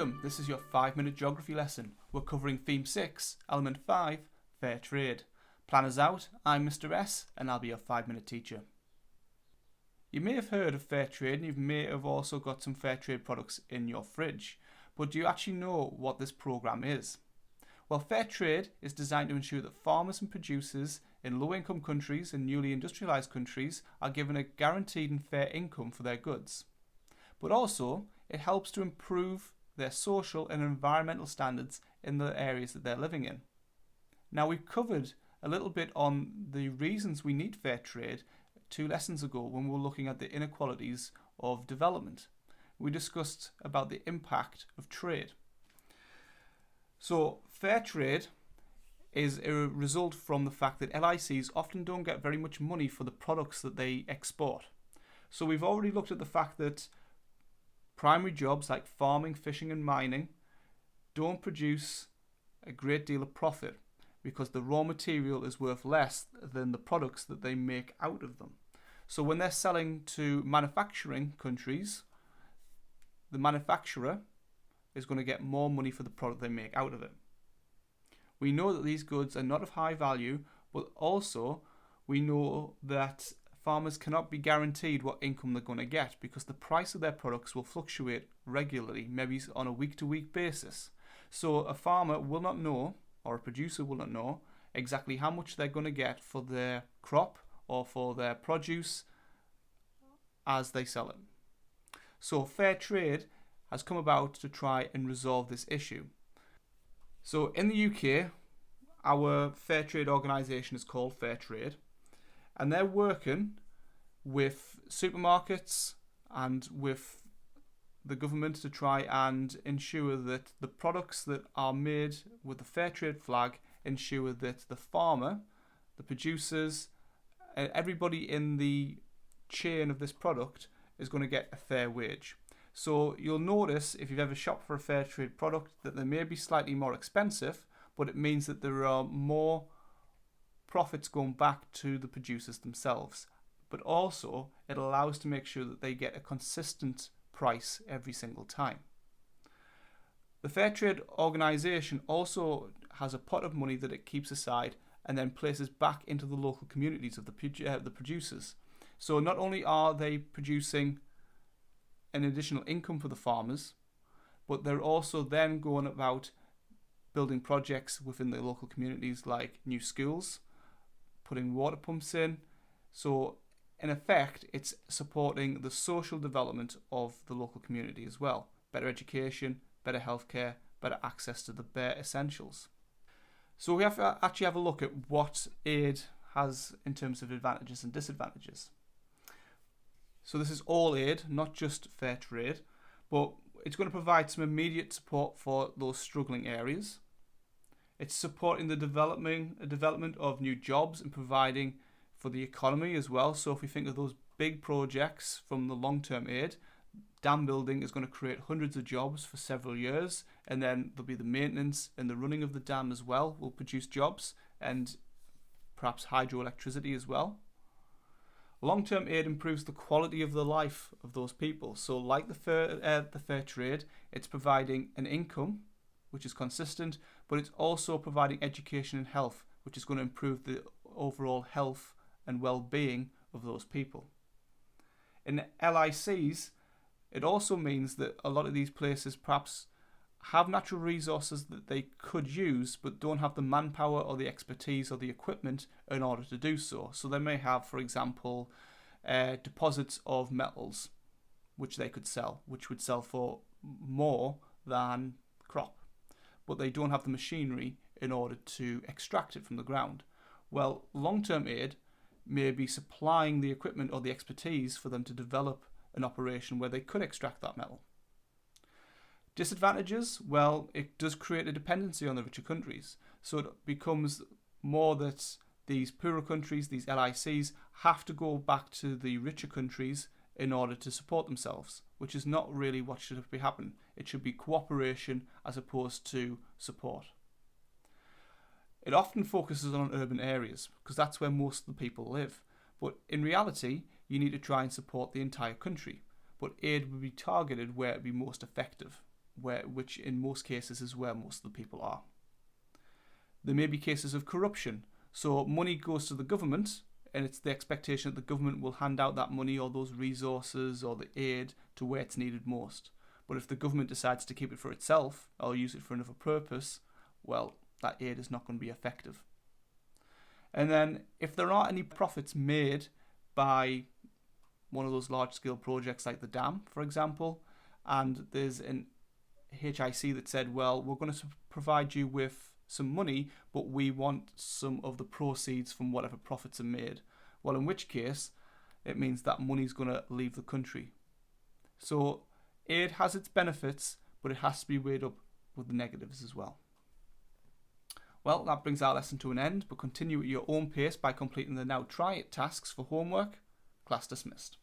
Welcome, this is your 5-minute geography lesson. We're covering Theme 6, Element 5, Fair Trade. Planners out, I'm Mr S and I'll be your 5-minute teacher. You may have heard of fair trade and you may have also got some fair trade products in your fridge. But do you actually know what this programme is? Well, fair trade is designed to ensure that farmers and producers in low-income countries and newly industrialised countries are given a guaranteed and fair income for their goods. But also, it helps to improve their social and environmental standards in the areas that they're living in. Now, we've covered a little bit on the reasons we need fair trade 2 lessons ago when we were looking at the inequalities of development. We discussed about the impact of trade. So, fair trade is a result from the fact that LICs often don't get very much money for the products that they export. So we've already looked at the fact that primary jobs like farming, fishing and mining don't produce a great deal of profit because the raw material is worth less than the products that they make out of them. So when they're selling to manufacturing countries, the manufacturer is going to get more money for the product they make out of it. We know that these goods are not of high value, but also we know that farmers cannot be guaranteed what income they're going to get because the price of their products will fluctuate regularly, maybe on a week-to-week basis. So a farmer will not know, or a producer will not know, exactly how much they're going to get for their crop or for their produce as they sell it. So fair trade has come about to try and resolve this issue. So in the UK, our fair trade organisation is called Fair Trade, and they're working with supermarkets and with the government to try and ensure that the products that are made with the fair trade flag ensure that the farmer, the producers, everybody in the chain of this product is going to get a fair wage. So you'll notice if you've ever shopped for a fair trade product that they may be slightly more expensive, but it means that there are more profits going back to the producers themselves. But also it allows to make sure that they get a consistent price every single time. The Fair Trade organisation also has a pot of money that it keeps aside and then places back into the local communities of the producers. So not only are they producing an additional income for the farmers, but they're also then going about building projects within the local communities like new schools, putting water pumps in. So in effect, it's supporting the social development of the local community as well. Better education, better healthcare, better access to the bare essentials. So we have to actually have a look at what aid has in terms of advantages and disadvantages. So this is all aid, not just fair trade, but it's going to provide some immediate support for those struggling areas. It's supporting the development of new jobs and providing for the economy as well. So if we think of those big projects from the long-term aid, dam building is going to create hundreds of jobs for several years, and then there'll be the maintenance and the running of the dam as well will produce jobs, and perhaps hydroelectricity as well. Long-term aid improves the quality of the life of those people. So like the fair trade, it's providing an income which is consistent, but it's also providing education and health, which is going to improve the overall health and well-being of those people. In LICs, it also means that a lot of these places perhaps have natural resources that they could use but don't have the manpower or the expertise or the equipment in order to do so. So they may have, for example, deposits of metals which they could sell, which would sell for more than crop, but they don't have the machinery in order to extract it from the ground. Well, long-term aid may be supplying the equipment or the expertise for them to develop an operation where they could extract that metal. Disadvantages? Well, it does create a dependency on the richer countries. So it becomes more that these poorer countries, these LICs, have to go back to the richer countries in order to support themselves, which is not really what should be happening. It should be cooperation as opposed to support. It often focuses on urban areas because that's where most of the people live. But in reality, you need to try and support the entire country. But aid would be targeted where it would be most effective. which in most cases is where most of the people are. There may be cases of corruption. So money goes to the government, and it's the expectation that the government will hand out that money or those resources or the aid to where it's needed most. But if the government decides to keep it for itself or use it for another purpose, well, that aid is not going to be effective. And then if there aren't any profits made by one of those large-scale projects like the dam, for example, and there's an HIC that said, well, we're going to provide you with some money, but we want some of the proceeds from whatever profits are made. Well, in which case, it means that money's going to leave the country. So aid has its benefits, but it has to be weighed up with the negatives as well. Well, that brings our lesson to an end, but continue at your own pace by completing the Now Try It tasks for homework. Class dismissed.